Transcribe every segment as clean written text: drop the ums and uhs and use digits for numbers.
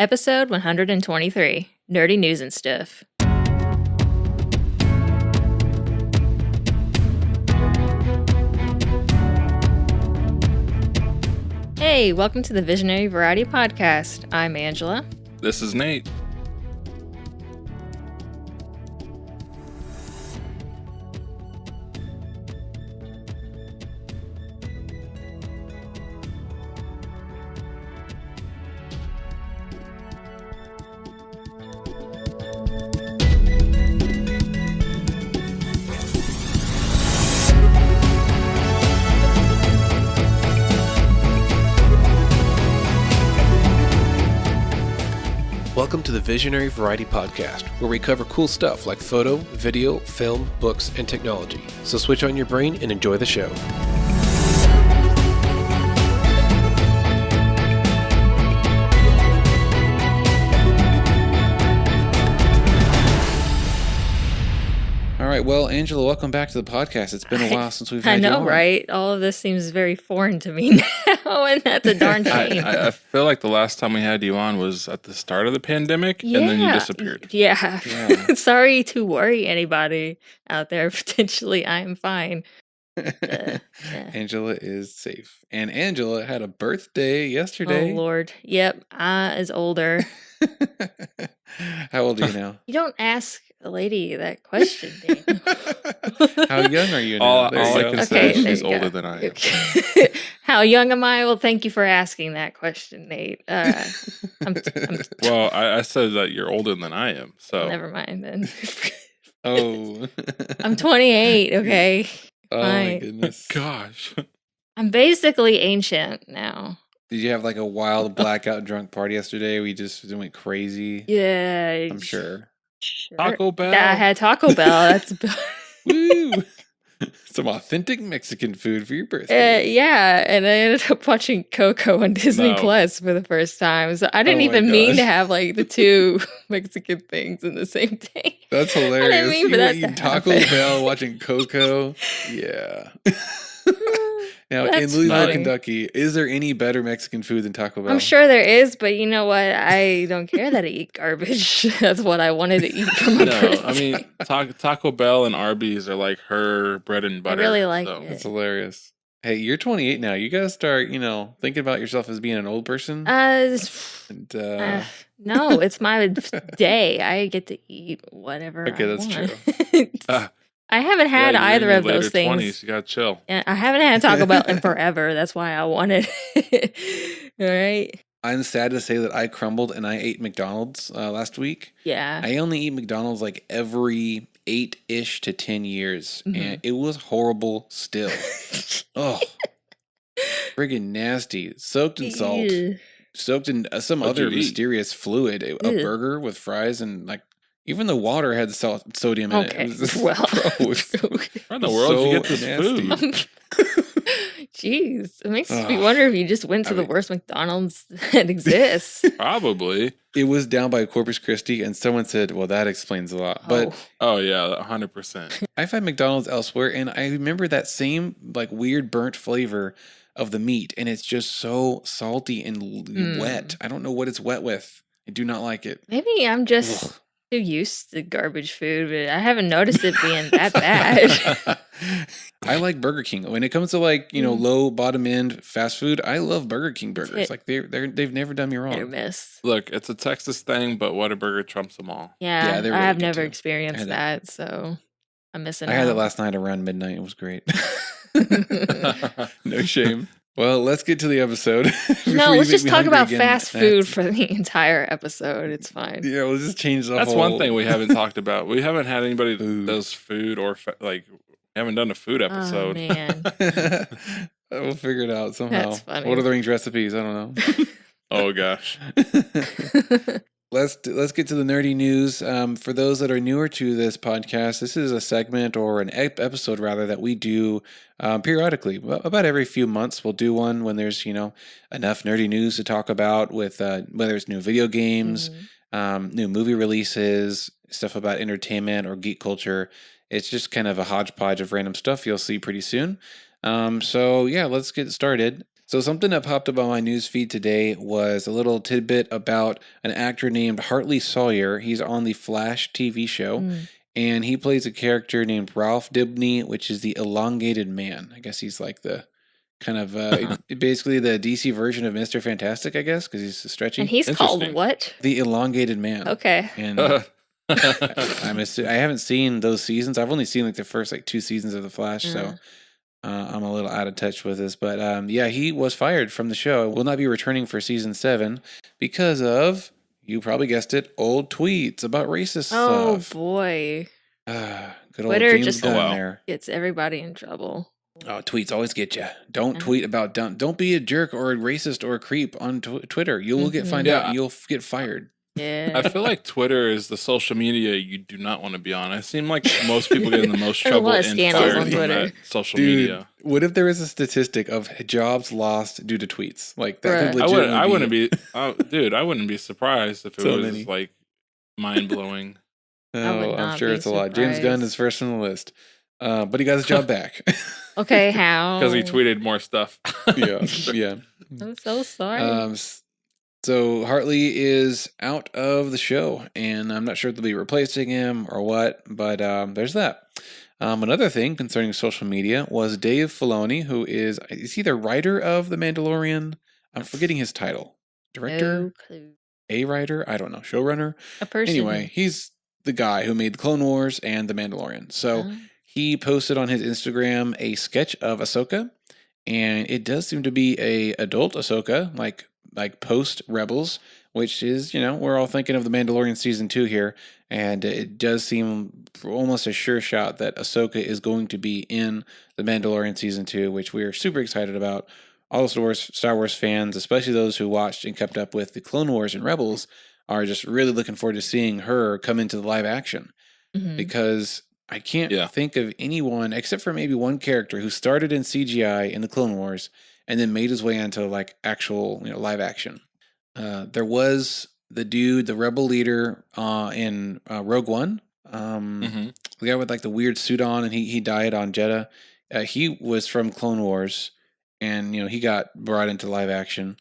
Episode 123, Nerdy News and Stuff. Hey, welcome to the Visionary Variety Podcast. I'm Angela. This is Nate. Welcome to the Visionary Variety Podcast, where we cover cool stuff like photo, video, film, books, and technology. So switch on your brain and enjoy the show. All right, well, Angela, welcome back to the podcast. It's been a while since we've had you on. I know, right? All of this seems very foreign to me now, and that's a darn shame. I feel like the last time we had you on was at the start of the pandemic, and then you disappeared. Yeah. Sorry to worry anybody out there. Potentially, I am fine. Angela is safe. And Angela had a birthday yesterday. Oh, Lord. Yep, I is older. How old are you now? You don't ask a lady that question, Daniel. How young are you now? All I can say is she's there you older go. than I am. How young am I? Well, thank you for asking that question, Nate. Well, I said that you're older than I am, so Never mind then. Oh. I'm 28, okay? Oh, my goodness. Gosh. I'm basically ancient now. Did you have like a wild blackout drunk party yesterday? We just went crazy. Yeah. I'm sure. Taco Bell. I had Taco Bell. That's Woo! Some authentic Mexican food for your birthday. yeah, and I ended up watching Coco on Disney Plus for the first time. So I didn't even mean to have like the two Mexican things in the same day. That's hilarious. I didn't mean for that eating to Taco happen. Bell, watching Coco. Yeah. Now, in That's Louisville, funny. Kentucky, is there any better Mexican food than Taco Bell? I'm sure there is, but you know what? I don't care that I eat garbage. That's what I wanted to eat for my birthday. No, I mean, Taco Bell and Arby's are like her bread and butter. really like so. it. That's hilarious. Hey, you're 28 now. You gotta start, thinking about yourself as being an old person. No, it's my day. I get to eat whatever. Okay, I that's want. true. I haven't had Yeah, you're either in of your those later things. 20s, you gotta chill. Yeah, I haven't had Taco Bell in forever. That's why I wanted it. All right. I'm sad to say that I crumbled and I ate McDonald's last week. Yeah. I only eat McDonald's like every 8-ish to 10 years, Mhm. and it was horrible still. Oh, friggin' nasty. Soaked in salt. Ew. Soaked in some What'd other you eat? mysterious fluid. A Ew. burger with fries and like even the water had sodium in Okay. it. It was Well. gross. Where in the world did you get this nasty. food? Jeez. It makes me Ugh. wonder if you just went to I the mean- worst McDonald's that exists. Probably. It was down by Corpus Christi, and someone said, "Well, that explains a lot." But Oh, yeah, 100%. I've had McDonald's elsewhere, and I remember that same like weird burnt flavor of the meat, and it's just so salty and wet. I don't know what it's wet with. I do not like it. Maybe I'm just Ugh. too used to garbage food, but I haven't noticed it being that bad. I like Burger King. When it comes to like, low bottom end fast food, I love Burger King burgers. Hit. Like they've never done me Hit or wrong. miss. Look, it's a Texas thing, but Whataburger trumps them all. Yeah, they're I really have good never too. experienced I had that, so I'm missing I out. had it last night around midnight. It was great. No shame. Well, let's get to the episode. No, let's just talk about fast food for. for the entire episode. It's fine. Yeah, we'll just change the That's whole. one thing we haven't talked about. We haven't had anybody that Food. does food or we haven't done a food Oh, episode. man. We'll figure it out somehow. That's funny. What are the Rings recipes? I don't know. Oh gosh. Let's get to the nerdy news. For those that are newer to this podcast, this is a segment or an episode rather that we do periodically. About every few months, we'll do one when there's enough nerdy news to talk about with whether it's new video games, new movie releases, stuff about entertainment or geek culture. It's just kind of a hodgepodge of random stuff you'll see pretty soon. So yeah, let's get started. So something that popped up on my news feed today was a little tidbit about an actor named Hartley Sawyer. He's on the Flash TV show, and he plays a character named Ralph Dibny, which is the elongated man. I guess he's like the kind of basically the DC version of Mr. Fantastic, I guess, because he's stretchy. And he's called what? The elongated man. Okay. And I haven't seen those seasons. I've only seen like the first like 2 seasons of The Flash, so I'm a little out of touch with this. But yeah, he was fired from the show. Will not be returning for season 7 because of, you probably guessed it, old tweets about racist stuff. Oh boy. Good old Twitter James just Gunn there. gets everybody in trouble. Oh, tweets always get you. Don't tweet about don't be a jerk or a racist or a creep on Twitter. You will find out. You'll get fired. Yeah. I feel like Twitter is the social media you do not want to be on. It seems like most people get in the most trouble and fired on Twitter. Social media. What if there was a statistic of jobs lost due to tweets? Like that could I wouldn't be dude, I wouldn't be surprised if it was like mind blowing. Oh, I'm sure it's a lot. James Gunn is first on the list. But he got his job back. Okay, how? Because he tweeted more stuff. Yeah. I'm so sorry. So Hartley is out of the show, and I'm not sure if they'll be replacing him or what, but there's that. Another thing concerning social media was Dave Filoni, who is he the writer of The Mandalorian? I'm forgetting his title. Director? No clue. A writer? I don't know. Showrunner? A person. Anyway, he's the guy who made The Clone Wars and The Mandalorian. So he posted on his Instagram a sketch of Ahsoka, and it does seem to be a adult Ahsoka, like post Rebels, which is, we're all thinking of The Mandalorian season 2 here, and it does seem almost a sure shot that Ahsoka is going to be in The Mandalorian season 2, which we are super excited about. All Star Wars fans, especially those who watched and kept up with the Clone Wars and Rebels, are just really looking forward to seeing her come into the live action, because I can't think of anyone except for maybe one character who started in CGI in the Clone Wars and then made his way into like actual live action. There was the rebel leader in Rogue One, the guy with like the weird suit on, and he died on Jeddah. He was from Clone Wars, and he got brought into live action.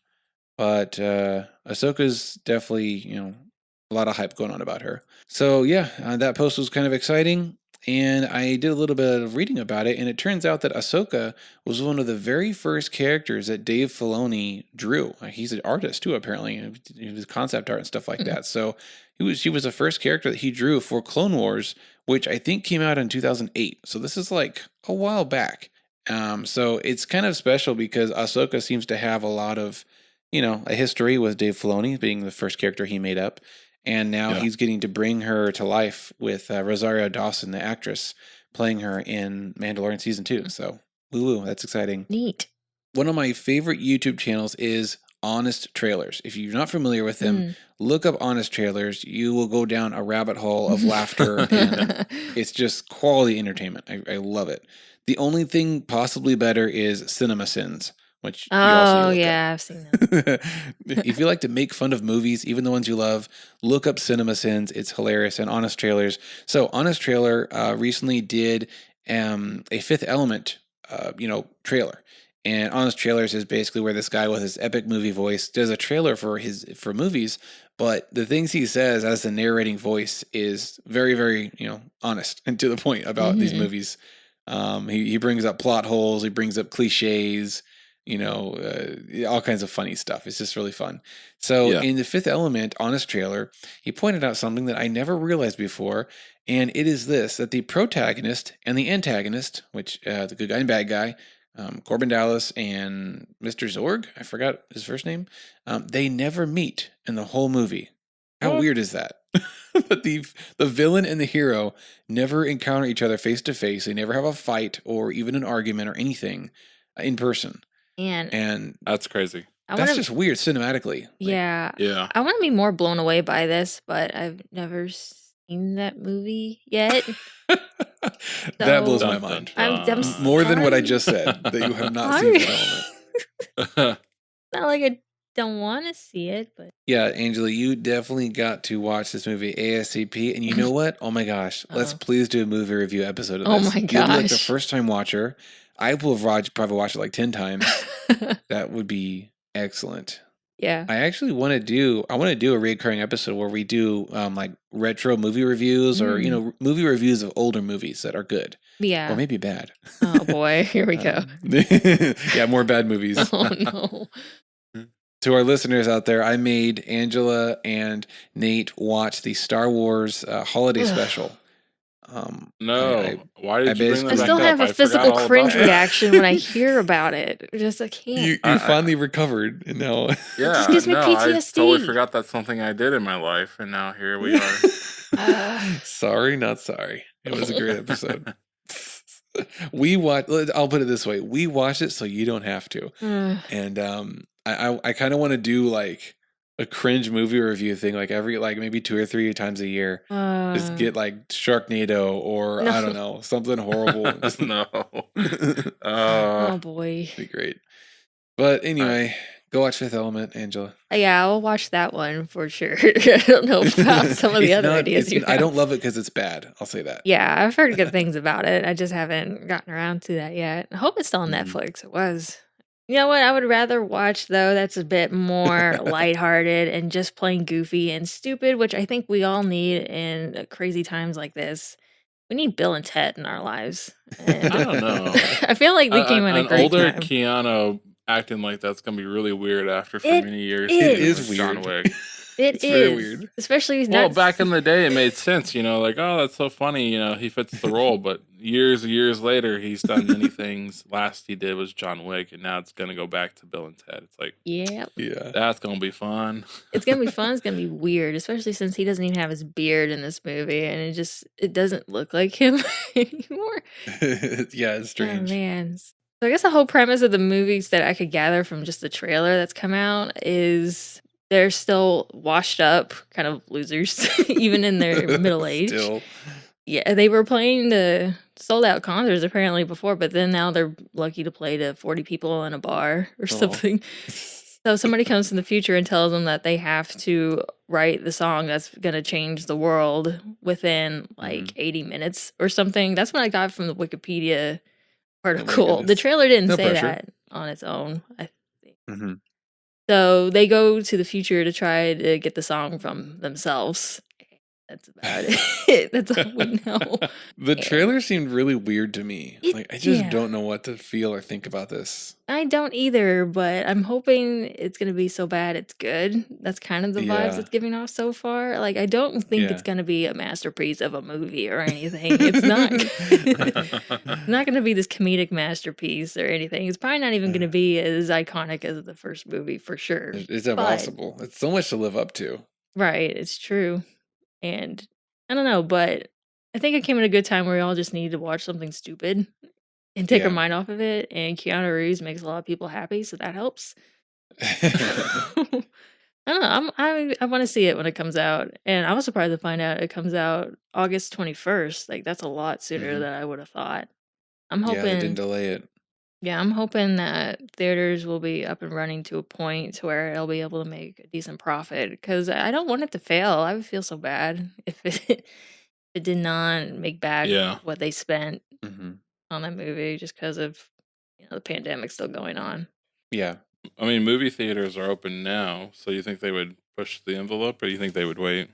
But Ahsoka's definitely a lot of hype going on about her. So yeah, that post was kind of exciting. And I did a little bit of reading about it, and it turns out that Ahsoka was one of the very first characters that Dave Filoni drew. He's an artist too, apparently. He was concept art and stuff like that. So she was the first character that he drew for Clone Wars, which I think came out in 2008. So this is like a while back. So it's kind of special because Ahsoka seems to have a lot of, a history with Dave Filoni being the first character he made up. And now he's getting to bring her to life with Rosario Dawson, the actress, playing her in Mandalorian Season 2. So, woo, that's exciting. Neat. One of my favorite YouTube channels is Honest Trailers. If you're not familiar with them, look up Honest Trailers. You will go down a rabbit hole of laughter, and it's just quality entertainment. I love it. The only thing possibly better is Cinema Sins, which I've seen that. If you like to make fun of movies, even the ones you love, look up Cinema Sins. It's hilarious. And Honest Trailers. So Honest Trailer recently did a Fifth Element trailer. And Honest Trailers is basically where this guy with his epic movie voice does a trailer for movies, but the things he says as the narrating voice is very, very honest and to the point about these movies. He brings up plot holes, he brings up cliches, all kinds of funny stuff. It's just really fun. So in the Fifth Element Honest Trailer, he pointed out something that I never realized before, and it is this, that the protagonist and the antagonist, which the good guy and bad guy, Corbin Dallas and Mr. Zorg, I forgot his first name, they never meet in the whole movie. How weird is that? But the villain and the hero never encounter each other face to face. They never have a fight or even an argument or anything in person. And that's crazy. That's just weird cinematically. Yeah. I want to be more blown away by this, but I've never seen that movie yet. That blows my mind. I'm more than what I just said, that you have not seen Fifth Element. Not like I don't want to see it, but yeah, Angela, you definitely got to watch this movie ASAP. And you know what? Oh my gosh, let's please do a movie review episode of this. Oh my gosh, you'll be like the first time watcher. I will have probably watched it like 10 times. That would be excellent. Yeah. I actually want to do a recurring episode where we do like retro movie reviews or movie reviews of older movies that are good. Yeah. Or maybe bad. Oh boy, here we go. Yeah, more bad movies. Oh no. To our listeners out there, I made Angela and Nate watch the Star Wars holiday special. No, why did you bring that I back still up? have a physical cringe reaction when I hear about it. Just I can't. You finally recovered, and now yeah, just gives me PTSD. I totally forgot that's something I did in my life, and now here we are. Sorry, not sorry. It was a great episode. I'll put it this way: we watch it so you don't have to. And I kind of want to do like a cringe movie review thing, like maybe 2 or 3 times a year. Just get like Sharknado or I don't know, something horrible. No. Oh boy, be great. But anyway, go watch Fifth Element, Angela. Yeah, I'll watch that one for sure. I don't know about some of the other ideas you have. I don't love it because it's bad. I'll say that. Yeah, I've heard good things about it. I just haven't gotten around to that yet. I hope it's still on Netflix. It was. You know what I would rather watch, though, that's a bit more lighthearted and just plain goofy and stupid, which I think we all need in crazy times like this. We need Bill and Ted in our lives. And I don't know. I feel like we came in a great older time. Keanu acting like that's going to be really weird after for many years. It is weird. John Wick. It's very weird. Especially well, back in the day, it made sense, like, oh, that's so funny, he fits the role. But years later, he's done many things. Last he did was John Wick, and now it's going to go back to Bill and Ted. It's like, yeah, that's going to be fun. It's going to be fun. It's going to be weird, especially since he doesn't even have his beard in this movie, and it doesn't look like him anymore. Yeah, it's strange. Oh, man. So I guess the whole premise of the movies that I could gather from just the trailer that's come out is they're still washed up, kind of losers, even in their middle age. Still. Yeah, they were playing the sold out concerts apparently before, but then now they're lucky to play to 40 people in a bar or something. So somebody comes from the future and tells them that they have to write the song that's going to change the world within like 80 minutes or something. That's what I got from the Wikipedia article. The trailer didn't say that on its own, I think. So they go to the future to try to get the song from themselves. That's about it. That's all we know. The trailer seemed really weird to me. I just don't know what to feel or think about this. I don't either, but I'm hoping it's going to be so bad it's good. That's kind of the vibes it's giving off so far. Like, I don't think it's going to be a masterpiece of a movie or anything. It's not. It's not going to be this comedic masterpiece or anything. It's probably not even going to be as iconic as the first movie for sure. It's impossible. It's so much to live up to. Right. It's true. And I don't know, but I think it came at a good time where we all just needed to watch something stupid and take our mind off of it. And Keanu Reeves makes a lot of people happy, so that helps. I don't know. I want to see it when it comes out, and I was surprised to find out it comes out August 21st. Like that's a lot sooner than I would have thought. I'm hoping they didn't delay it. Yeah, I'm hoping that theaters will be up and running to a point to where it'll be able to make a decent profit because I don't want it to fail. I would feel so bad if it did not make back what they spent on that movie just because of the pandemic still going on. Yeah. I mean, movie theaters are open now, so you think they would push the envelope or do you think they would wait?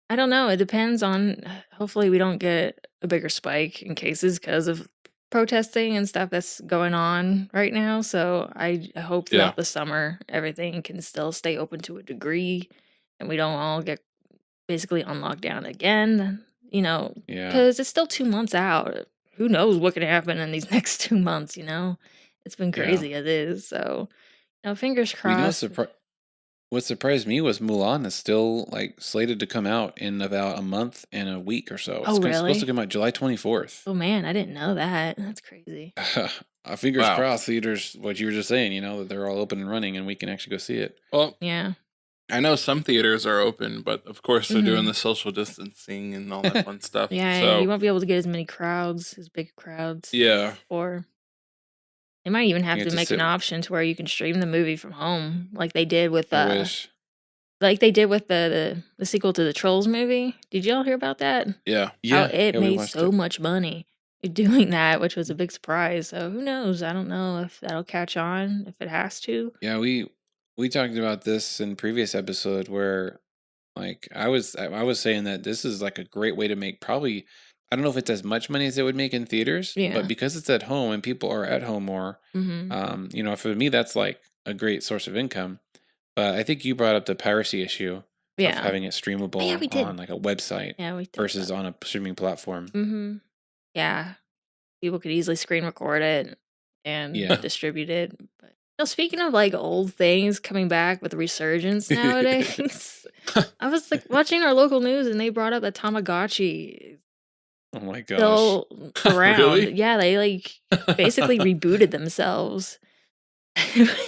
I don't know. It depends on, hopefully we don't get a bigger spike in cases because of protesting and stuff that's going on right now. So I hope throughout the summer everything can still stay open to a degree and we don't all get basically on lockdown again, because it's still 2 months out. Who knows what can happen in these next 2 months, It's been crazy as is. So, fingers crossed. What surprised me was Mulan is still slated to come out in about a month and a week or so. It's supposed to come out July 24th. Oh man, I didn't know that. That's crazy. Fingers crossed, theaters, what you were just saying, that they're all open and running and we can actually go see it. Well, yeah. I know some theaters are open, but of course they're doing the social distancing and all that fun stuff. Yeah, so you won't be able to get as many crowds, as big crowds. Yeah. Or they might even have to make an option to where you can stream the movie from home, like they did with the sequel to the Trolls movie. Did y'all hear about that? Yeah. How it made so much money. doing that, which was a big surprise. So who knows? I don't know if that'll catch on, if it has to. Yeah, we talked about this in previous episode where like I was saying that this is like a great way to make probably I don't know if it's as much money as it would make in theaters, but Yeah. because it's at home and people are at home more, Hmm. for me that's like a great source of income. But I think you brought up the piracy issue of Yeah. having it Oh, yeah, we streamable did. on like a website Yeah, we did. versus on a streaming platform. Mm-hmm. Yeah. People could easily screen record it and Yeah. distribute it. But speaking of like old things coming back with resurgence nowadays, I was like watching our local news and they brought up that Tamagotchi is Oh my gosh. still around. Really? Yeah, they like basically rebooted themselves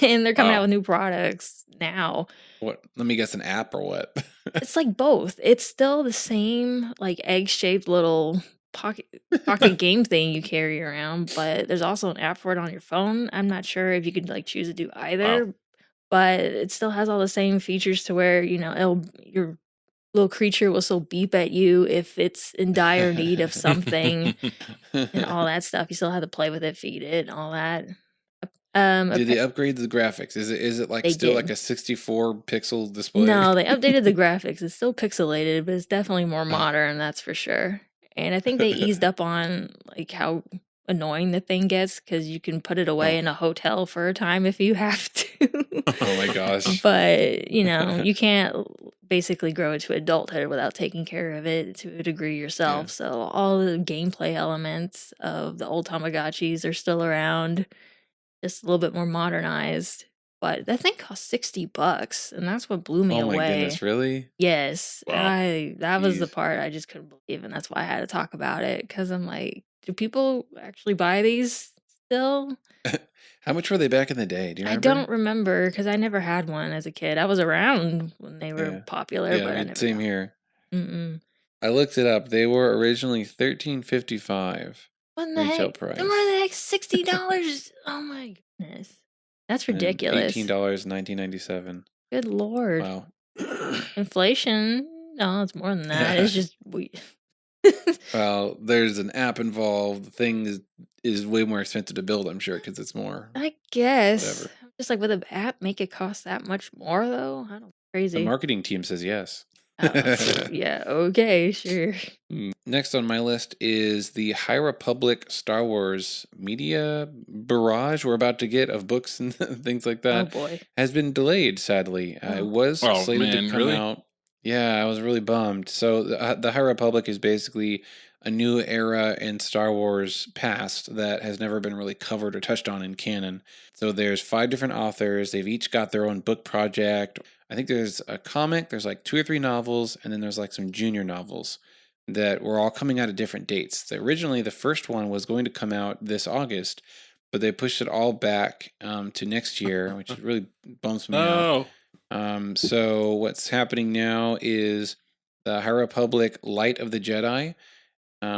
and they're coming out Wow. with new products now. What? Let me guess, an app or what? It's like both. It's still the same like egg-shaped little pocket game thing you carry around, but there's also an app for it on your phone. I'm not sure if you could like choose to do Wow. either, but it still has all the same features to where, your little creature will still beep at you if it's in dire need of something and all that stuff. You still have to play with it, feed it, and all that. Did Appa they upgrade the graphics? Is it like They still like did. a 64 pixel display? No, they updated the graphics. It's still pixelated, but it's definitely more modern, that's for sure. And I think they eased up on like how annoying the thing gets because you can put it away Oh, in a hotel for a time if you have to. oh my gosh. But, you can't basically grow it to adulthood without taking care of it to a degree Yeah. yourself. So all the gameplay elements of the old Tamagotchis are still around, just a little bit more modernized. But that thing cost $60, and that's what blew me Oh my goodness, away. really? Yes, Wow. that was the Jeez. part I just couldn't believe, and that's why I had to talk about it. Because 'cause I'm like, "Do people actually buy these still?" How much were they back in the day? Do you I remember? don't remember because I never had one as a kid. I was around when they were Yeah. popular, Yeah, but I never same got here. one. Mm-mm. I looked it up. They were originally $13.55 What in the heck? retail Then what price the heck? $60? Oh my goodness. That's and ridiculous. $18 in 1997. Good lord. Wow. Inflation? No, it's more than that. It's just we. Well, there's an app involved. The thing is way more expensive to build, I'm sure, because it's more I guess. whatever. Just like with an app, make it cost that much more though? I don't The crazy. marketing team says yes. Yeah, okay, sure. Next on my list is the High Republic Star Wars media barrage we're about to get of books and things like Oh that boy. has been delayed, sadly. It Oh. was Oh slated to man, come really? out. Yeah, I was really bummed. So the High Republic is basically a new era in Star Wars past that has never been really covered or touched on in canon. So there's 5 different authors. They've each got their own book project. I think there's a comic, there's like 2 or 3 novels, and then there's like some junior novels that were all coming out at different dates. Originally, the first one was going to come out this August, but they pushed it all back to next year, which really bumps me out. Oh. So what's happening now is the High Republic Light of the Jedi,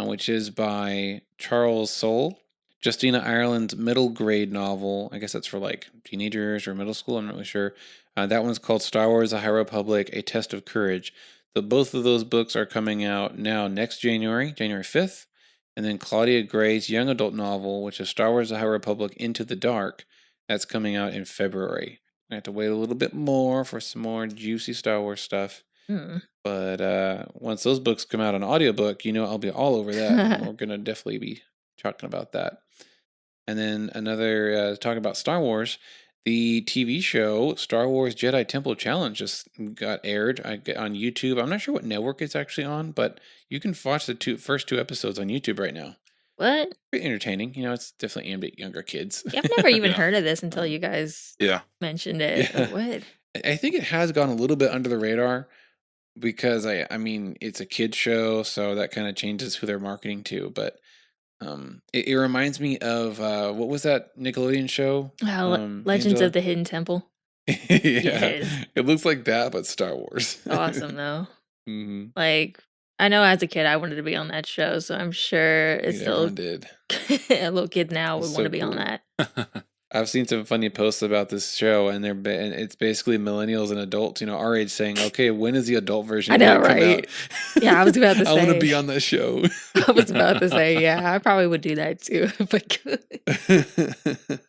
which is by Charles Soule. Justina Ireland's middle grade novel. I guess that's for like teenagers or middle school. I'm not really sure. That one's called Star Wars: The High Republic: A Test of Courage. Both of those books are coming out now next January, January 5th. And then Claudia Gray's young adult novel, which is Star Wars: The High Republic: Into the Dark, that's coming out in February. I have to wait a little bit more for some more juicy Star Wars stuff. Hmm. But once those books come out on audiobook, I'll be all over that. And we're going to definitely be talking about that. And then another talk about Star Wars. The TV show Star Wars Jedi Temple Challenge just got aired on YouTube. I'm not sure what network it's actually on, but you can watch the first 2 episodes on YouTube right now. What? Pretty entertaining. It's definitely aimed at younger kids. Yeah, I've never even Yeah. heard of this until you guys Yeah. mentioned it. Yeah. What? I think it has gone a little bit under the radar because I mean it's a kid show, so that kind of changes who they're marketing to. But it reminds me of what was that Nickelodeon show? Legends Angela? of the Hidden Temple. Yeah, Yes. it looks like that, but Star Wars. Awesome though. Hmm. Like I know as a kid I wanted to be on that show, so I'm sure it's Dude, still everyone did. a little kid now It's would want so to be on cool. that. I've seen some funny posts about this show, and and it's basically millennials and adults, our age, saying, "Okay, when is the adult version I know, going to come out?" right? Yeah, I was about to I want to say. be on that show. I was about to say, yeah, I probably would do that too if I could.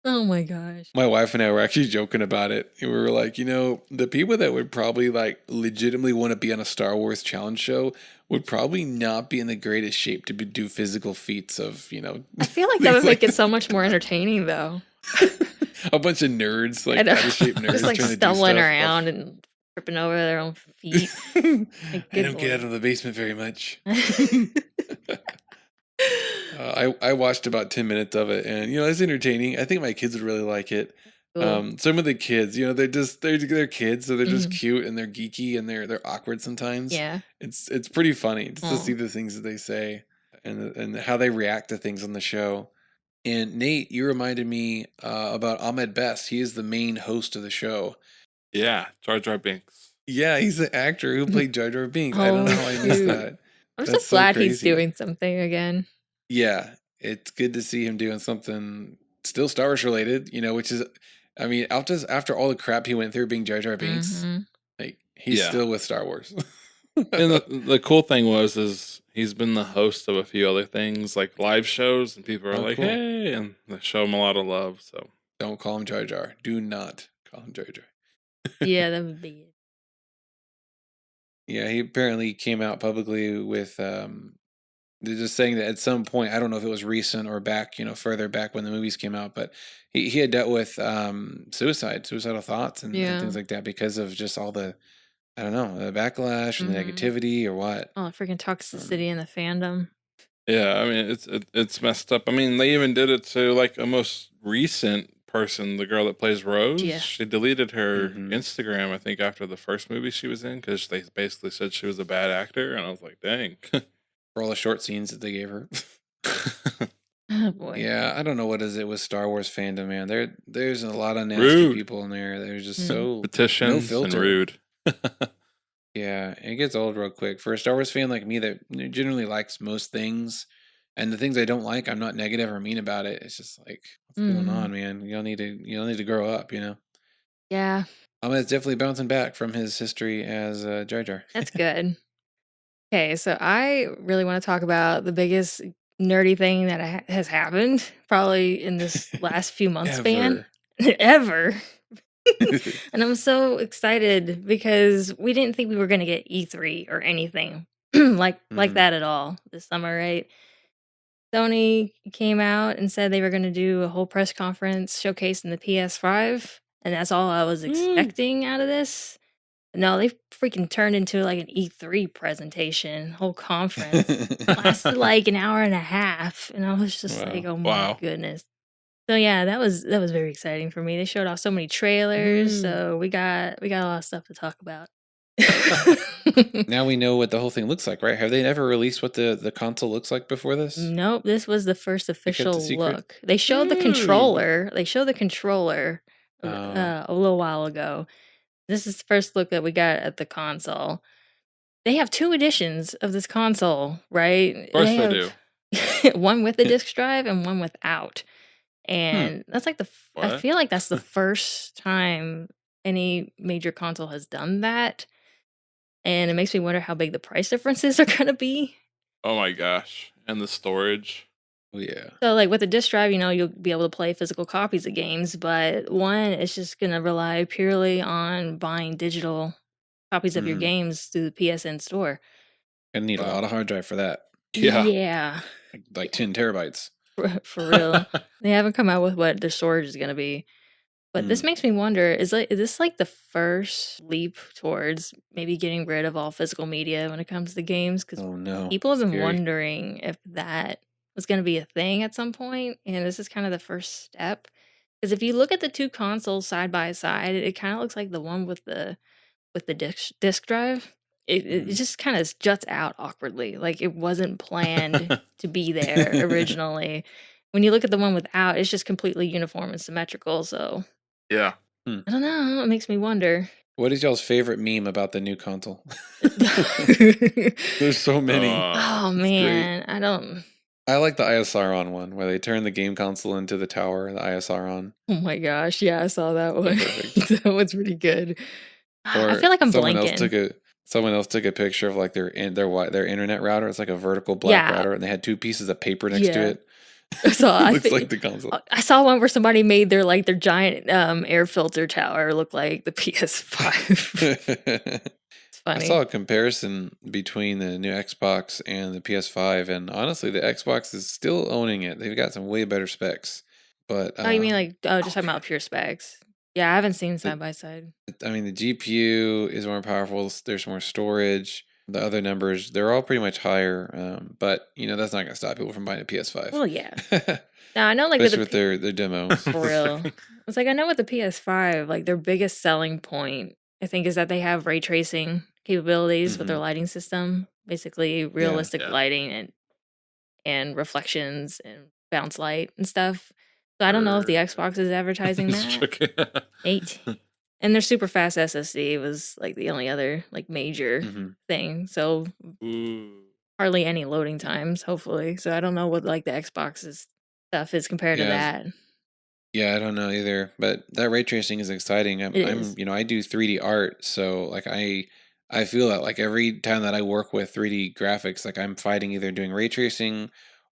Oh my gosh. My wife and I were actually joking about it. We were like, the people that would probably like legitimately want to be on a Star Wars challenge show would probably not be in the greatest shape to do physical feats of, I feel like that would make it so much more entertaining, though. a bunch of nerds, I like know. out of shape nerds Just like trying to do stumbling stuff. around and tripping over their own feet. I good don't get lord. out of the basement very much. I watched about 10 minutes of it, and it's entertaining. I think my kids would really like it. Cool. Some of the kids, they're kids, so they're just Mhm. cute and they're geeky and they're awkward sometimes. Yeah. It's pretty funny just to Aw. see the things that they say and how they react to things on the show. And Nate, you reminded me about Ahmed Best. He is the main host of the show. Yeah, Jar Jar Binks. Yeah, he's the actor who played Jar Jar Binks. I don't know how I missed shoot. that. I'm That's so so glad he's crazy. doing something again. Yeah, it's good to see him doing something still Star Wars related, which is, I mean, after all the crap he went through being Jar Jar Binks, Mhm. like he's Yeah. still with Star Wars. And the cool thing is he's been the host of a few other things like live shows, and people are Oh, like, cool. "Hey," and they show him a lot of love. So Don't call him Jar Jar. Do not call him Jar Jar. Yeah, that would be it. Yeah, he apparently came out publicly with they're just saying that at some point, I don't know if it was recent or back, further back when the movies came out, but he had dealt with suicidal thoughts and Yeah. things like that because of just all the, I don't know, the backlash and the Mhm. negativity or what. Oh, freaking toxicity in the fandom. yeah, I mean it's messed up. I mean they even did it to like a most recent person, the girl that plays Rose. Yeah. She deleted her Mhm. Instagram, I think, after the first movie she was in because they basically said she was a bad actor, and I was like, dang. For all the short scenes that they gave her. Oh boy. Yeah, I don't know what is it with Star Wars fandom, man. There's a lot of nasty Rude. people in there. They're just Mm. so Petitions and filter. rude. Yeah, it gets old real quick. For a Star Wars fan like me that generally likes most things, and the things I don't like, I'm not negative or mean about it. It's just like, what's going Mhm. on, man? You don't need to grow up, Yeah, Ahmed's definitely bouncing back from his history as Jar Jar. that's good. Okay, so I really want to talk about the biggest nerdy thing that has happened probably in this last few months span ever. And I'm so excited because we didn't think we were going to get E3 or anything like Mhm. that at all this summer, right? Sony came out and said they were going to do a whole press conference showcasing the PS5, and that's all I was expecting out of this. No, they freaking turned into like an E3 presentation, whole conference. Lasted like an hour and a half, and I was just like, Wow. "Oh my Wow. goodness." So yeah, that was very exciting for me. They showed off so many trailers, so we got a lot of stuff to talk about. Now we know what the whole thing looks like, right? Have they ever released what the console looks like before this? Nope, this was the first They kept the official secret? look. They showed the Ooh. controller. They showed the controller Oh. a little while ago. This is the first look that we got at the console. They have 2 editions of this console, right? Of course they do. One with a disk drive and one without. And that's like I What? feel like that's the first time any major console has done that. And it makes me wonder how big the price differences are gonna be. Oh my gosh. And the storage. Oh, yeah. So, like, with a disk drive, you'll be able to play physical copies of games, but one is just gonna rely purely on buying digital copies of your Mhm. games through the PSN store. Gonna need a lot of hard drive for that. Yeah. Yeah, Like 10 terabytes. for real. They haven't come out with what their storage is gonna be. But this makes me wonder, is this like the first leap towards maybe getting rid of all physical media when it comes to games? Because Oh, no. people have been Scary. wondering if that was going to be a thing at some point, and this is kind of the first step. Because if you look at the 2 consoles side by side, it kind of looks like the one with the disk drive. It Mhm. just kind of juts out awkwardly, like it wasn't planned to be there originally. When you look at the one without, it's just completely uniform and symmetrical. So Yeah. I don't know. It makes me wonder. What is y'all's favorite meme about the new console? There's so many. Oh It's great. man, I don't. I like the ISR one where they turn the game console into the tower. The ISR on. Oh my gosh, yeah, I saw that one. Perfect. That one's pretty good. I Or feel like I'm someone else blanking. took a picture of like their internet router. It's like a vertical black Yeah, router, and they had two pieces of paper next to yeah. it. So I Looks like think the console. I saw one where somebody made their giant air filter tower look like the PS5. It's I saw funny. a comparison between the new Xbox and the PS5, and honestly, the Xbox is still owning it. They've got some way better specs, but Oh, you mean just talking about pure specs? Yeah, I haven't seen the, side by side. I mean, the GPU is more powerful. There's more storage. The other numbers, they're all pretty much higher, but that's not going to stop people from buying a PS5, Well, yeah. Now I know with especially with their demos. for real. It's I know with the PS5, their biggest selling point, I think, is that they have ray tracing capabilities with their lighting system. Basically, realistic Yeah. lighting and reflections and bounce light and stuff. So I don't know if the Xbox is advertising that. 8. And their super fast SSD was the only other major thing. So Ooh. hardly any loading times, hopefully. So I don't know what the Xbox's stuff is compared to Yeah, that. yeah, I don't know either, but that ray tracing is exciting. It is. I do 3D art, so I feel that every time that I work with 3D graphics, I'm fighting either doing ray tracing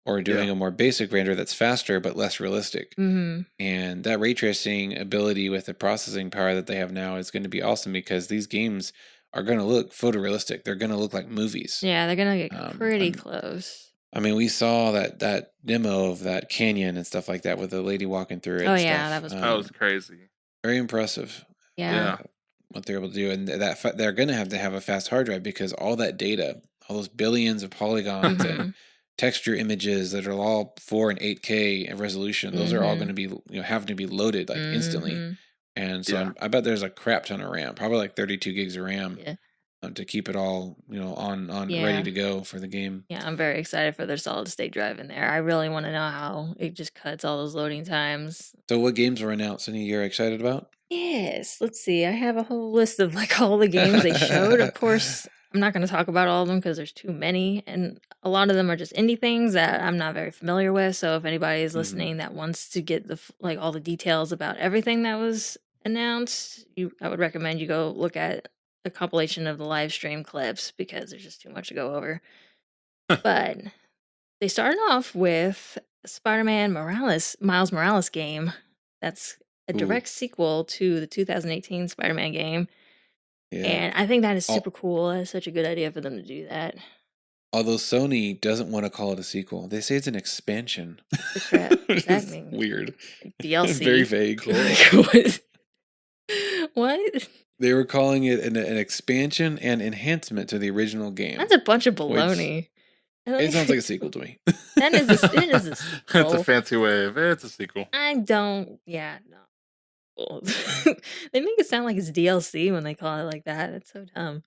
or doing Yeah. a more basic render that's faster but less realistic. Mm-hmm. And that ray tracing ability with the processing power that they have now is going to be awesome because these games are going to look photorealistic. They're going to look like movies. Yeah, they're gonna get pretty I'm close. I mean, we saw that demo of that canyon and stuff like that with the lady walking through it Oh and yeah, stuff. that was That was crazy. Very impressive. yeah. What they're able to do, and they're going to have a fast hard drive because all that data, all those billions of polygons Mhm. and texture images that are all 4 and 8K resolution, those are all going to be having to be loaded instantly. Mhm. And so I bet there's a crap ton of RAM, probably 32 gigs of RAM, Yeah. to keep it all on ready Yeah. to go for the game. Yeah, I'm very excited for their solid state drive in there. I really want to know how it just cuts all those loading times. So, what games were announced? Any you're excited about? Yes, let's see. I have a whole list of all the games they showed. Of course, I'm not going to talk about all of them because there's too many, and a lot of them are just indie things that I'm not very familiar with. So if anybody is listening that wants to get all the details about everything that was announced, I would recommend you go look at a compilation of the live stream clips because there's just too much to go over. But they started off with Spider-Man Miles Morales game. That's a Ooh. direct sequel to the 2018 Spider-Man game. Yeah. And I think that is super cool. That's such a good idea for them to do that. Although Sony doesn't want to call it a sequel, they say it's an expansion. The crap. What does that It's mean? weird. DLC. Very vague. What? They were calling it an expansion and enhancement to the original game. That's a bunch of baloney. It sounds like a sequel to me. It is a sequel. It's a fancy wave. It's a sequel. I don't. Yeah, no. They make it sound like it's DLC when they call it like that. It's so dumb.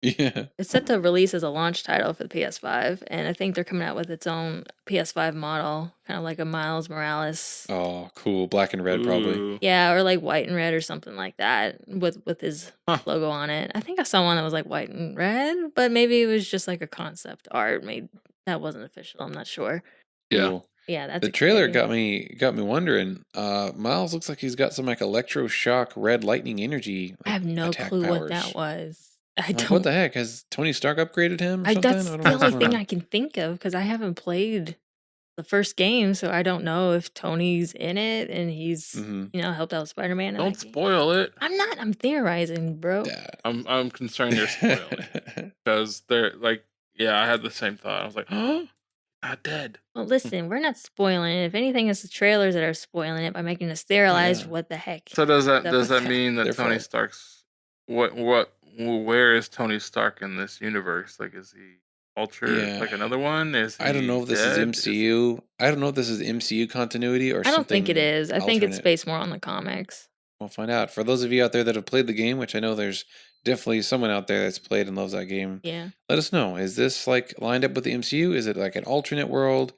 Yeah. It's set to release as a launch title for the PS5, and I think they're coming out with its own PS5 model, kind of like a Miles Morales. Oh, cool. Black and red, probably. Ooh. Yeah, or white and red or something like that with his logo on it. I think I saw one that was white and red, but maybe it was just a concept art made that wasn't official. I'm not sure. Yeah. Cool. Yeah, that's The trailer got me wondering. Miles looks like he's got some electroshock red lightning energy. I have no attack clue powers. what that was. I don't. What the heck? Has Tony Stark upgraded him or something? That's I don't the know what's only going thing on. I can think of because I haven't played the first game, so I don't know if Tony's in it and he's helped out Spider-Man. Don't spoil it. I'm not. I'm theorizing, bro. Yeah. I'm concerned you're spoiling because they're I had the same thought. I was like, oh, not dead. Well, listen, we're not spoiling it. If anything, it's the trailers that are spoiling it by making us theorize what the heck. So does that that mean that Tony Stark's where is Tony Stark in this universe? Is he altered another one? Is he I don't know if this is MCU. I don't know if this is MCU continuity or something. I don't think it is. I think it's alternate. based more on the comics. We'll find out. For those of you out there that have played the game, which I know there's definitely someone out there that's played and loves that game. Yeah. Let us know. Is this lined up with the MCU? Is it an alternate world?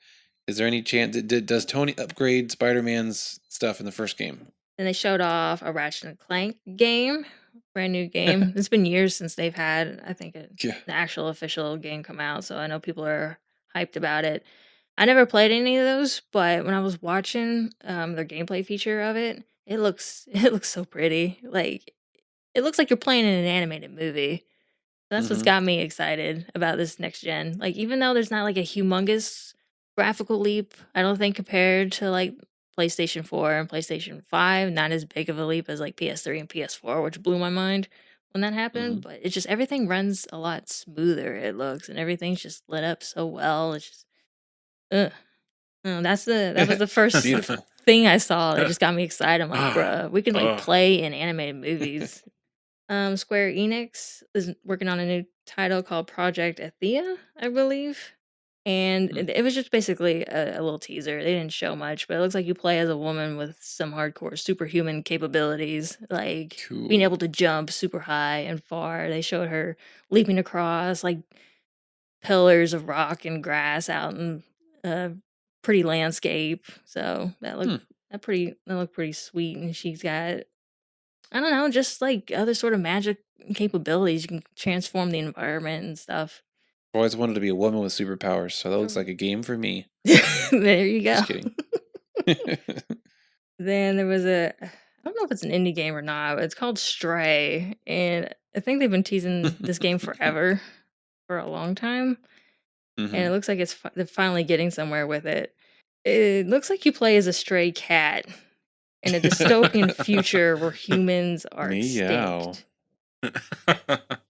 Is there any chance does Tony upgrade Spider-Man's stuff in the first game? And they showed off a Ratchet and Clank game, brand new game. It's been years since they've had, I think, an actual official game come out. So I know people are hyped about it. I never played any of those, but when I was watching their gameplay feature of it, it looks it looks so pretty. Like it looks like you're playing in an animated movie. That's what's Mhm. got me excited about this next gen. Like, even though there's not like a humongous graphical leap, I don't think compared to like PlayStation 4 and PlayStation 5, not as big of a leap as like PS3 and PS4, which blew my mind when that happened. Mhm. But it's just everything runs a lot smoother, it looks, and everything's just lit up so well. It's just, ugh. That was the first Beautiful. thing I saw that just got me excited. I'm like, Ah, bruh, we can like oh, play in animated movies. Square Enix is working on a new title called Project Athea, I believe. And Hmm. it was just basically a little teaser. They didn't show much, but it looks like you play as a woman with some hardcore superhuman capabilities, like being Cool. able to jump super high and far. They showed her leaping across like pillars of rock and grass out in a pretty landscape. So Hmm. that looked pretty sweet. And she's got, I don't know, just like other sort of magic capabilities. You can transform the environment and stuff. I've always wanted to be a woman with superpowers, so that looks From like a game for me. there you go. Just kidding. Then there was I don't know if it's an indie game or not, but it's called Stray, and I think they've been teasing this game forever, for a long time, and it Mhm. looks like they're finally getting somewhere with it. It looks like you play as a stray cat in a dystopian future where humans are Meow. extinct.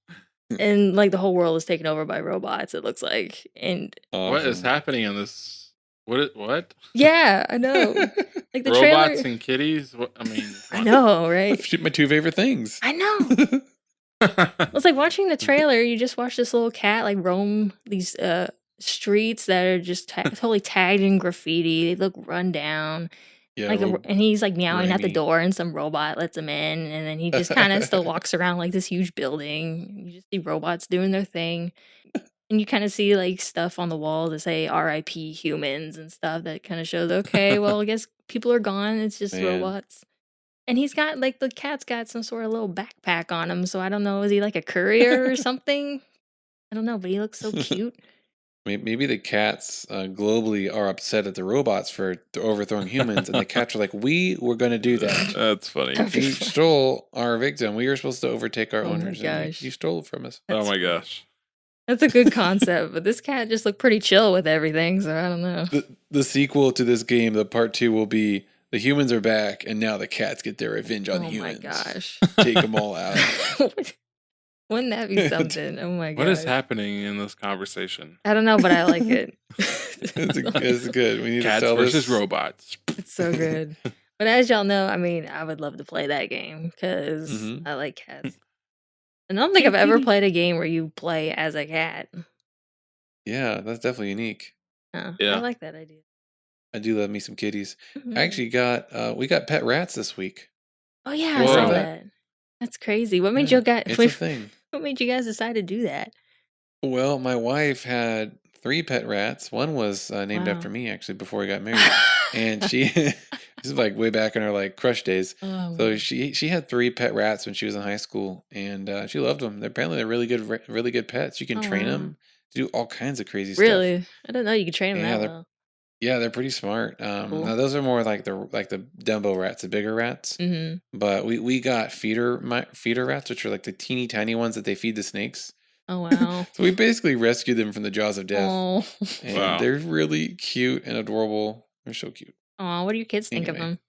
And like the whole world is taken over by robots, it looks like. And what is Awesome. happening in this? What? yeah, I know. Like the Robots trailer. and kitties? What? I mean, I know, right? My two favorite things. I know. It's like watching the trailer, you just watch this little cat like roam these streets that are just totally tagged in graffiti. They look run down. Yeah, Like real and he's like meowing at the grimy. door and some robot lets him in and then he just kind of still walks around like this huge building. You just see robots doing their thing. And you kind of see like stuff on the wall that say RIP humans and stuff that kind of shows, okay, well, I guess people are gone. It's just Man. robots. And he's got like the cat's got some sort of little backpack on him. So I don't know. Is he like a courier or something? I don't know, but he looks so cute. Maybe the cats globally are upset at the robots for overthrowing humans, and the cats are like, "We were going to do that. That's funny. That'd be You funny. stole our victim. We were supposed to overtake our Oh my owners, and gosh. you stole it from us." Oh That's my funny. gosh. That's a good concept, but this cat just looked pretty chill with everything. So I don't know. The sequel to this game, the part 2, will be the humans are back, and now the cats get their revenge on the Oh my humans. gosh. Take them all out. Wouldn't that be something? Oh my gosh. What is happening in this conversation? I don't know, but I like it. It's good. We need Cats to sell versus this. robots. It's so good. But as y'all know, I mean, I would love to play that game because Mhm. I like cats. And I don't think I've ever played a game where you play as a cat. Yeah, that's definitely unique. I Yeah. like that idea. I do love me some kitties. Mhm. I actually got we got pet rats this week. Oh yeah, I Whoa. saw Saw that. That's crazy. What made Yeah, you guys? it's a thing. What made you guys decide to do that? Well, my wife had 3 pet rats. One was named after Wow. me actually before we got married, and she this is like way back in her like crush days. Oh, So man. she had 3 pet rats when she was in high school, and she loved them. Apparently, they're really good pets. You can Oh, train wow. them to do all kinds of crazy stuff. Really? I didn't know you could train them Yeah, that they're well. yeah, they're pretty smart. Cool. Now those are more like the Dumbo rats, the bigger rats. Mm-hmm. But we got feeder rats, which are like the teeny tiny ones that they feed the snakes. Oh wow. So we basically rescued them from the jaws of death, Oh. and Wow. they're really cute and adorable. They're so cute. Oh, what do your kids think of Anyway. them?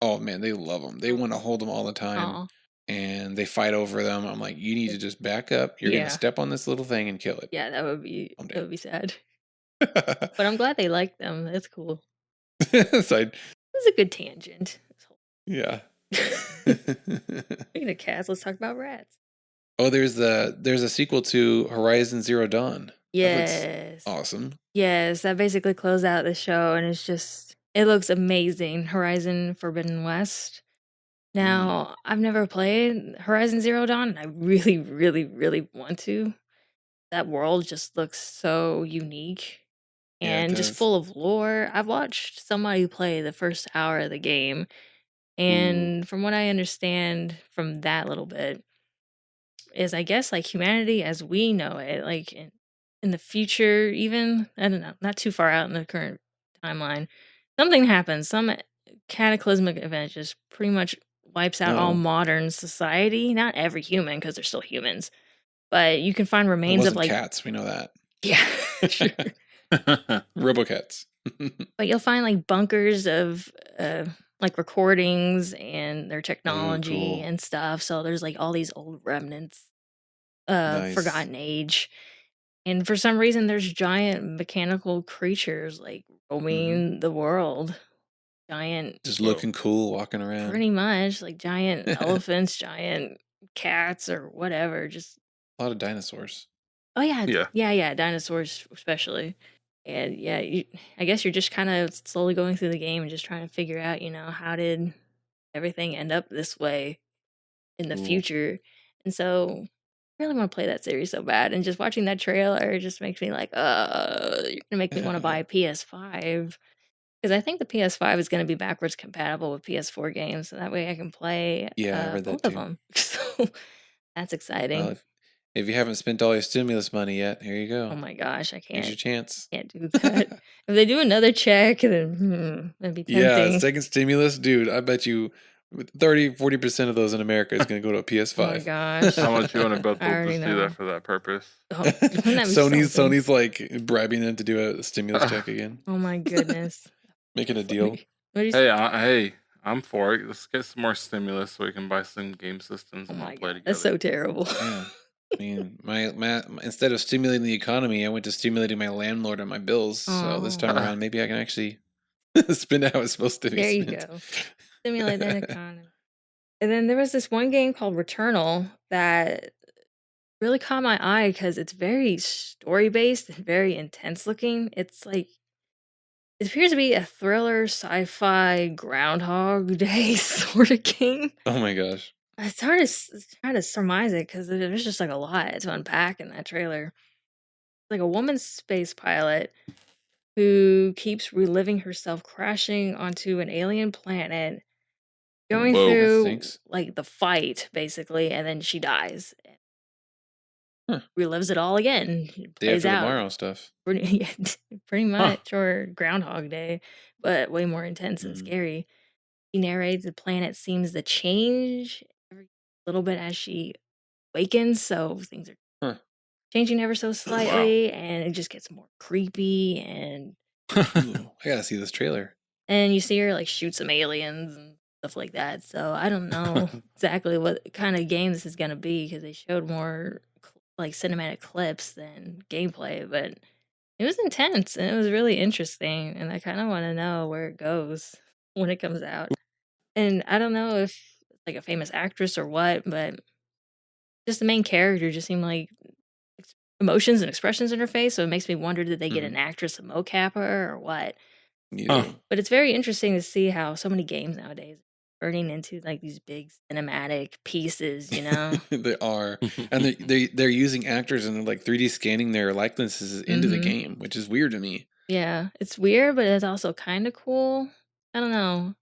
Oh man, they love them. They want to hold them all the time, Oh, and they fight over them. I'm like, you need to just back up. You're Yeah. gonna step on this little thing and kill it. yeah, that would I'm be sad. But I'm glad they like them. That's cool. So It was a good tangent. yeah. Speaking of cats, let's talk about rats. Oh, there's a sequel to Horizon Zero Dawn. That looks Yes. awesome. Yes, that basically closed out the show, and it looks amazing. Horizon Forbidden West. Now, I've never played Horizon Zero Dawn, and I really, really, really want to. That world just looks so unique Yeah, it and just does. full of lore. I've watched somebody play the first hour of the game, and from what I understand from that little bit, is I guess like humanity as we know it, like in the future, even I don't know, not too far out in the current timeline, something happens. Some cataclysmic event just pretty much wipes out all Oh, modern society. Not every human, because they're still humans, but you can find it remains of wasn't like cats. We know that. yeah, sure. Robocats. But you'll find like bunkers of like recordings and their Ooh, technology cool. and stuff. So there's like all these old remnants, Nice. forgotten age. And for some reason there's giant mechanical creatures like Hmm. roaming the world. Giant, Just Whoa. looking cool, walking around. pretty much like giant A elephants, giant cats or whatever. Just lot of dinosaurs. oh yeah, Yeah. yeah, dinosaurs especially. And yeah, I guess you're just kind of slowly going through the game and just trying to figure out, how did everything end up this way in the Cool. future. And so I really want to play that series so bad. And just watching that trailer just makes me like, you're gonna make me want to buy a PS5. Because I think the PS5 is gonna be backwards compatible with PS4 games. So that way I can play Yeah, I read that both of too. them. So that's Well, exciting. if you haven't spent all your stimulus money yet, here you Oh go. my gosh, I Here's your can't chance. do that. If they do another check, then that'd be Yeah, tempting. second stimulus, dude. I bet you 30-40% of those in America is going to go to a Oh my PS5. gosh. How much you want to bet I they'll already just do that know. for that purpose? Oh, wouldn't that be something? Sony's like bribing them to do a stimulus check again, Oh my goodness. making a deal. Funny. What do you Hey, hey, I'm for it. Let's get some more stimulus so we can buy some game systems Oh and all my play god, that's together. so terrible. Yeah. I mean, my instead of stimulating the economy, I went to stimulating my landlord on my bills. So this time Oh, around, maybe I can actually spend how it's supposed to be there you spent. go. Stimulate that economy. And then there was this one game called Returnal that really caught my eye because it's very story based and very intense looking. It's like it appears to be a thriller, sci-fi, Groundhog Day sort of game. Oh my gosh. It's hard to try to surmise it because there's just like a lot to unpack in that trailer. Like a woman space pilot who keeps reliving herself crashing onto an alien planet, going Whoa. That through stinks. like the fight basically, and then she dies. Huh. Relives it all again. Day Plays after out. tomorrow stuff. Pretty, pretty Huh. much, or Groundhog Day, but way more intense and Mm. scary. She narrates the planet seems to change every little bit as she awakens, so things are Huh. changing ever so Wow. slightly, and it just gets more creepy Ooh, I gotta see this trailer. and you see her like shoot some aliens and stuff like that. So I don't know exactly what kind of game this is gonna be because they showed more like cinematic clips than gameplay, but it was intense and it was really interesting, and I kind of want to know where it goes when it comes out. And I don't know if it's like a famous actress or what, but just the main character just seemed like emotions and expressions in her face. So it makes me wonder, did they get Mhm. an actress to mocap her or what? Huh. But it's very interesting to see how so many games nowadays are turning into like these big cinematic pieces, They are, and they're using actors and they're like 3D scanning their likenesses into the hmm game, which is weird to me. Yeah, it's weird, but it's also kind of cool. I don't know.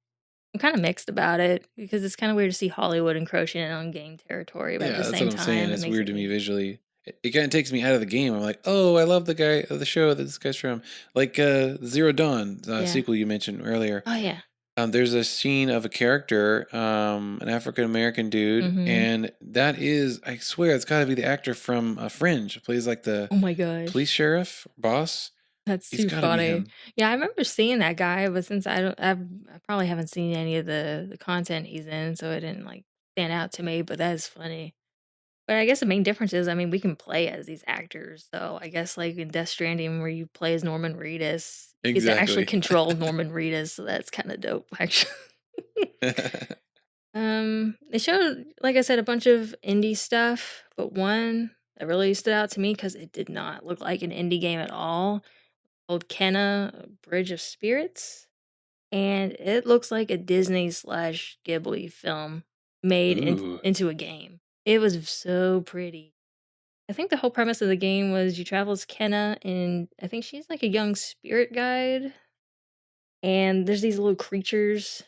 I'm kind of mixed about it because it's kind of weird to see Hollywood encroaching in on game territory, but at Yeah, the that's same what I'm saying. time, it It's makes weird it to me neat. visually. It kind of takes me out of the game. I'm like, oh, I love the guy of the show that this guy's from. Like Zero Dawn, Yeah. sequel you mentioned earlier. Oh yeah. There's a scene of a character, an African American dude, hmm and that is, I swear, it's got to be the actor from Fringe. Plays like the Oh my police gosh. sheriff boss. That's He's too got to be funny. him. Yeah, I remember seeing that guy, but since I probably haven't seen any of the content he's in, so it didn't like stand out to me. But that is funny. But I guess the main difference is, I mean, we can play as these actors. So I guess like in Death Stranding, where you play as Norman Reedus, you get to actually Exactly. control Norman Reedus. So that's kind of dope, actually. They showed, like I said, a bunch of indie stuff, but one that really stood out to me because it did not look like an indie game at all, called Kenna Bridge of Spirits. And it looks like a Disney slash Ghibli film made Ooh. into a game. It was so pretty. I think the whole premise of the game was you travel as Kenna, and I think she's like a young spirit guide. And there's these little creatures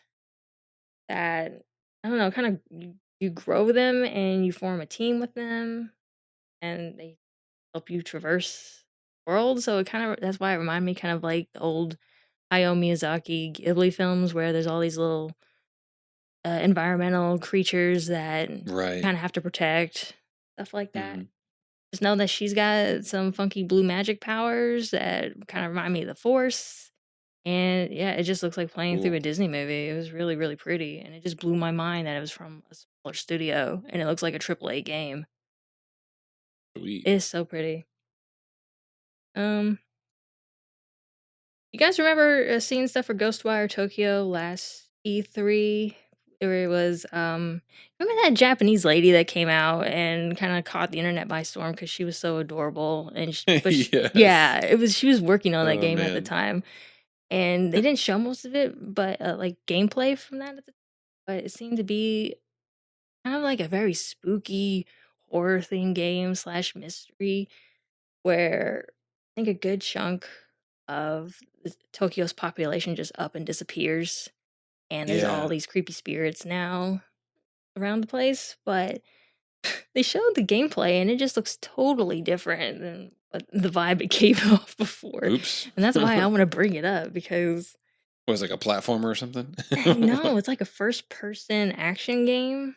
that, I don't know, kind of you grow them and you form a team with them, and they help you traverse. world. So that's why it reminded me kind of like the old Hayao Miyazaki Ghibli films where there's all these little environmental creatures that you Right. kind of have to protect, stuff like that. Mhm. Just know that she's got some funky blue magic powers that kind of remind me of the Force. And yeah, it just looks like playing through Cool. a Disney movie. It was really, really pretty. And it just blew my mind that it was from a smaller studio and it looks like a AAA game. Sweet. It is so pretty. Um, you guys remember seeing stuff for Ghostwire Tokyo last E3? Where it was, remember that Japanese lady that came out and kind of caught the internet by storm because she was so adorable and Yes. yeah, she was working on that Oh, game at the man. time, and they didn't show most of it, but like gameplay from that at the but it seemed to be kind of like a very spooky horror theme game slash mystery where I think a good chunk of Tokyo's population just up and disappears, and there's all Yeah. these creepy spirits now around the place. But they showed the gameplay, and it just looks totally different than what the vibe it gave off before, Oops. and that's why I want to bring it up because Was it like a platformer or something? no, it's like a first person action game.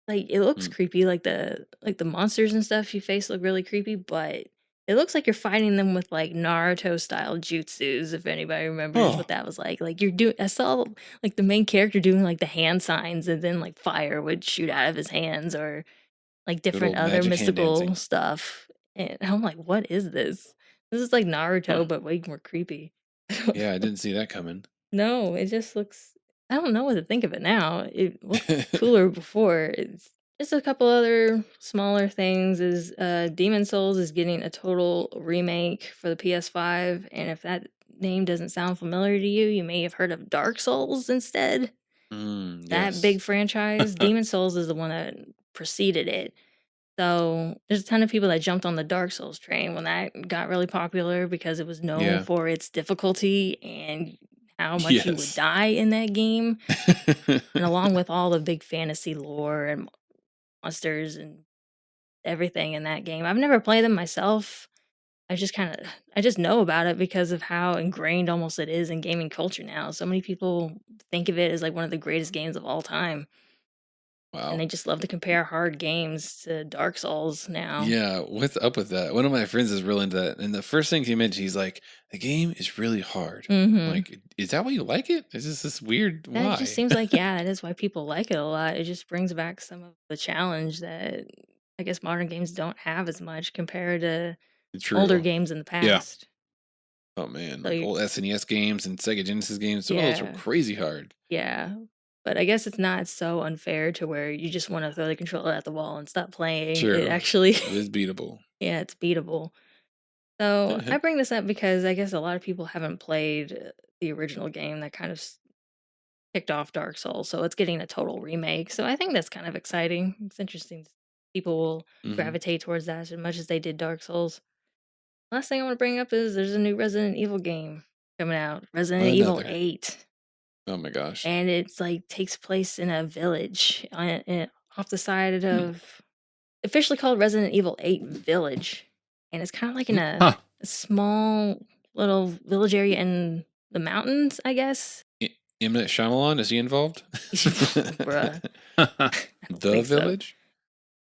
Like, it looks Mm. creepy, like the monsters and stuff you face look really creepy, but it looks like you're fighting them with, like, Naruto-style jutsus, if anybody remembers Oh, what that was like. Like, I saw, like, the main character doing, like, the hand signs, and then, like, fire would shoot out of his hands or, like, good different old other magic hand mystical dancing. stuff, and I'm like, "What is this?" This is like Huh. Naruto, but way more creepy. Yeah, I didn't see that coming. No, it just looks I don't know what to think of it now. It looked cooler before. It's just a couple other smaller things is Demon Souls is getting a total remake for the PS5, and if that name doesn't sound familiar to you, you may have heard of Dark Souls instead. That Yes. big franchise, Demon Souls is the one that preceded it. So there's a ton of people that jumped on the Dark Souls train when that got really popular because it was known Yeah. for its difficulty and how much you would Yes. die in that game. And along with all the big fantasy lore and monsters and everything in that game. I've never played them myself. I just know about it because of how ingrained almost it is in gaming culture now. So many people think of it as like one of the greatest games of all time. And Wow. they just love to compare hard games to Dark Souls now. Yeah, what's up with that? One of my friends is real into that, and the first thing he mentioned, he's like, "The game is really hard." I'm Mhm. like, is that why you like it? Is this weird? That just Why? seems like, yeah, that is why people like it a lot. It just brings back some of the challenge that I guess modern games don't have as much compared to older True. games in the Yeah. past. Oh man, So like old SNES games and Sega Genesis games, some of those were yeah, crazy hard. yeah. But I guess it's not so unfair to where you just want to throw the controller at the wall and stop playing. It True. actually, It is beatable. yeah, it's beatable. So I bring this up because I guess a lot of people haven't played the original game that kind of kicked off Dark Souls, so it's getting a total remake. So I think that's kind of exciting. It's interesting. People will Hmm. gravitate towards that as much as they did Dark Souls. Last thing I want to bring up is there's a new Resident Evil game coming out, Resident Evil Another. 8, Oh my gosh. and it's like takes place in a village off the side Hmm. of officially called Resident Evil 8 Village, and it's kind of like in Huh. a small little village area in the mountains, I guess. M. Night Shyamalan, is he involved? Bruh. I don't The think so. Village?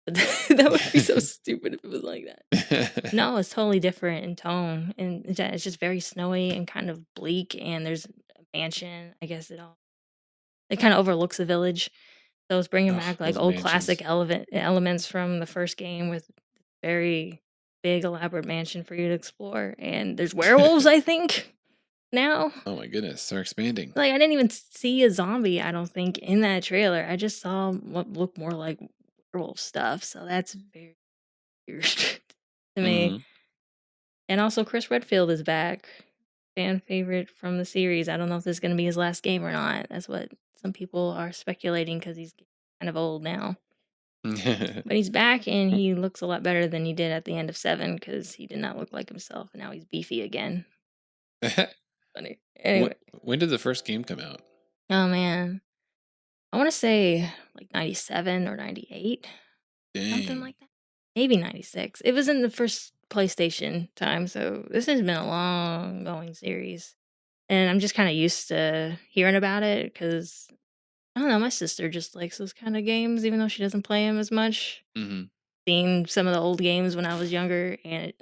That would be so stupid if it was like that. No, it's totally different in tone, and it's just very snowy and kind of bleak. And there's a mansion. I guess it kind of overlooks the village, so it's bringing Oh, back like those old classic mansions. elements from the first game with very big elaborate mansion for you to explore. And there's werewolves, I think now. Oh my goodness, they're expanding. Like I didn't even see a zombie. I don't think in that trailer. I just saw what looked more like werewolf stuff. So that's very weird to me. Hmm. And also, Chris Redfield is back. Fan favorite from the series. I don't know if this is going to be his last game or not. That's what some people are speculating because he's kind of old now. But he's back and he looks a lot better than he did at the end of 7 because he did not look like himself. And now he's beefy again. Funny. Anyway. When did the first game come out? Oh, man. I want to say like 97 or 98. Something Dang. like that. Maybe 96. It was in the first PlayStation time, so this has been a long going series. And I'm just kind of used to hearing about it because I don't know, my sister just likes those kind of games, even though she doesn't play them as much. hmm Seen some of the old games when I was younger, and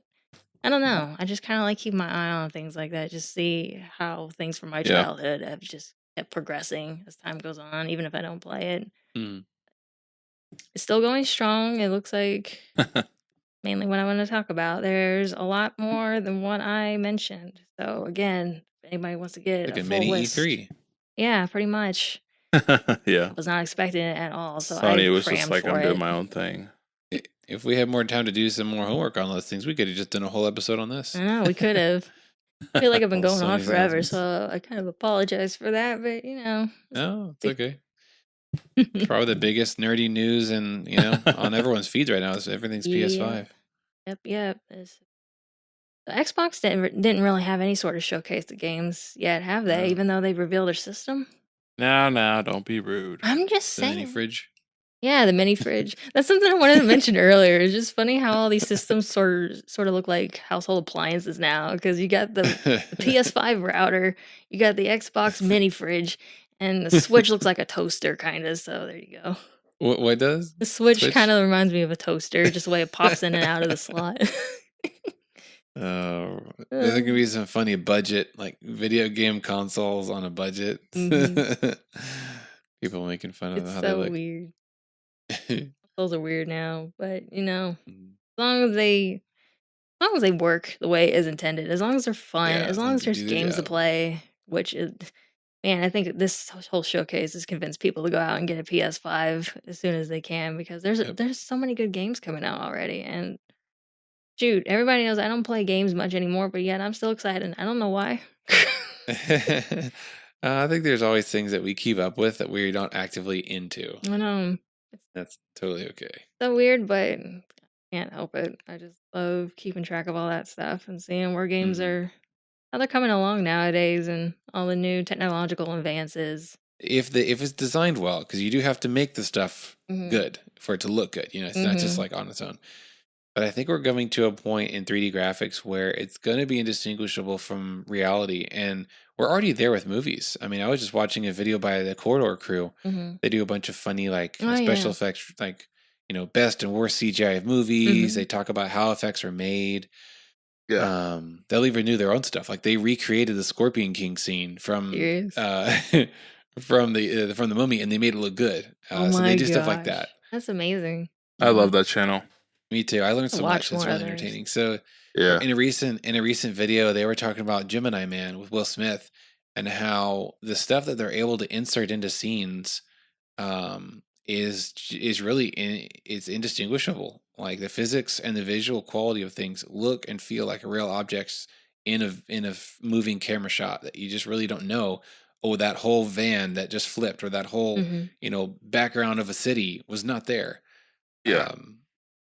I don't know. I just kind of like keep my eye on things like that, just see how things from my Yeah. childhood have just kept progressing as time goes on, even if I don't play it. hmm It's still going strong. It looks like mainly what I want to talk about. There's a lot more than what I mentioned. So again, if anybody wants to get Like a a full mini list, E3. yeah, pretty much. Yeah. I was not expecting it at all, so Sony I was just crammed like, for I'm doing it. my own thing. If we had more time to do some more homework on those things, we could have just done a whole episode on this. I know we could have. I feel like I've been All going on Sony's forever, announcements. so I kind of apologize for that. But No, it's okay. Probably the biggest nerdy news and on everyone's feeds right now is everything's PS5. Yep. The Xbox didn't really have any sort of showcase of games yet, have they? No. Even though they revealed their system. Now, don't be rude. I'm just The mini saying. fridge. Yeah, the mini fridge. That's something I wanted to mention earlier. It's just funny how all these systems sort of look like household appliances now, because you got the PS5 router, you got the Xbox mini fridge, and the Switch looks like a toaster, kind of. So there you go. What does? The Switch kind of reminds me of a toaster, just the way it pops in and out of the slot. There's gonna be some funny budget, like video game consoles on a budget. Mhm. People making fun of It's how they so look. weird. Those are weird now, but as Mhm. long as they work the way it is intended, as long as they're fun, Yeah, as long as they there's do their games to job. play, which is, man, I think this whole showcase has convinced people to go out and get a PS5 as soon as they can, because Yep. there's so many good games coming out already. And shoot, everybody knows I don't play games much anymore, but yet I'm still excited. I don't know why. I think there's always things that we keep up with that we're not actively into. I know. That's totally okay. So weird, but can't help it. I just love keeping track of all that stuff and seeing where games Mhm. are, how they're coming along nowadays, and all the new technological advances. If it's designed well, because you do have to make the stuff Mhm. good for it to look good. It's not just Mhm. like on its own. But I think we're coming to a point in 3D graphics where it's going to be indistinguishable from reality. And we're already there with movies. I mean, I was just watching a video by the Corridor crew. Mhm. They do a bunch of funny, like Oh, special yeah. effects, like, best and worst CGI of movies. Mhm. They talk about how effects are made. Yeah. They'll even do their own stuff. Like they recreated the Scorpion King scene from Serious? from the Mummy, and they made it look good. Oh So my they do stuff like that. gosh. That's amazing. I love that channel. Me too. I learned so Watch much. It's more of really those. entertaining. So Yeah. in a recent video, they were talking about Gemini Man with Will Smith and how the stuff that they're able to insert into scenes is really it's indistinguishable. Like the physics and the visual quality of things look and feel like real objects in a moving camera shot that you just really don't know. Oh, that whole van that just flipped, or that whole Mhm. background of a city was not there. Yeah.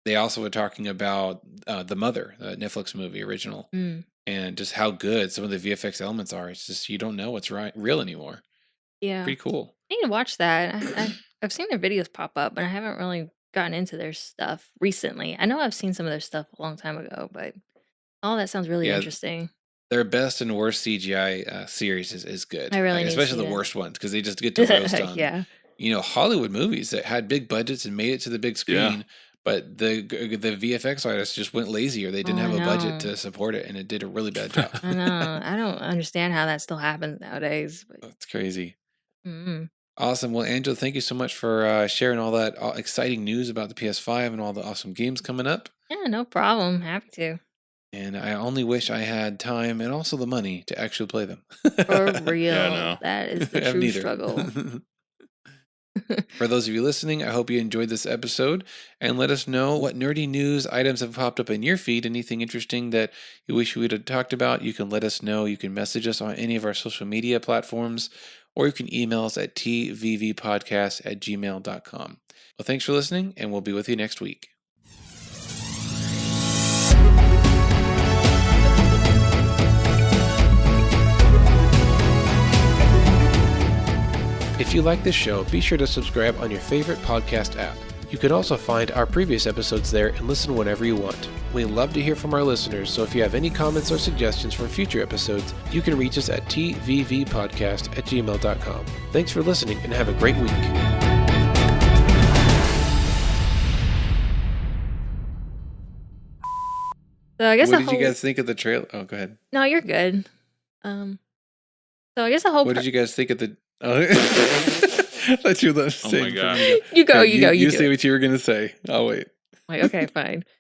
They also were talking about The Mother, the Netflix movie original, Mm. and just how good some of the VFX elements are. It's just you don't know what's real anymore. Yeah. Pretty cool. I need to watch that. I've seen their videos pop up, but I haven't really gotten into their stuff recently. I know I've seen some of their stuff a long time ago, but all that sounds really Yeah, interesting. their best and worst CGI series is good. I really Like, need to especially see the that. worst ones, because they just get to roast on Yeah. Hollywood movies that had big budgets and made it to the big screen. But the VFX artists just went lazy, or they didn't Oh, have I a budget know. to support it, and it did a really bad job. I know. I don't understand how that still happens nowadays. But That's crazy. mm. Awesome. Well, Angela, thank you so much for sharing all that exciting news about the PS5 and all the awesome games coming up. Yeah, no problem. Happy to. And I only wish I had time and also the money to actually play them. For real. Yeah, I know. That is the I have true neither. struggle. For those of you listening, I hope you enjoyed this episode, and let us know what nerdy news items have popped up in your feed. Anything interesting that you wish we would have talked about, you can let us know. You can message us on any of our social media platforms, or you can email us at tvvpodcast@gmail.com. Well, thanks for listening, and we'll be with you next week. If you like this show, be sure to subscribe on your favorite podcast app. You can also find our previous episodes there and listen whenever you want. We love to hear from our listeners, so if you have any comments or suggestions for future episodes, you can reach us at tvvpodcast@gmail.com. Thanks for listening and have a great week. So I guess What did you guys think of the trailer? Oh, go ahead. No, you're good. So I guess the whole. What did you guys think of the? Oh. Let you Oh my God. You go. You say what you were gonna say. I'll wait. Like, okay, fine.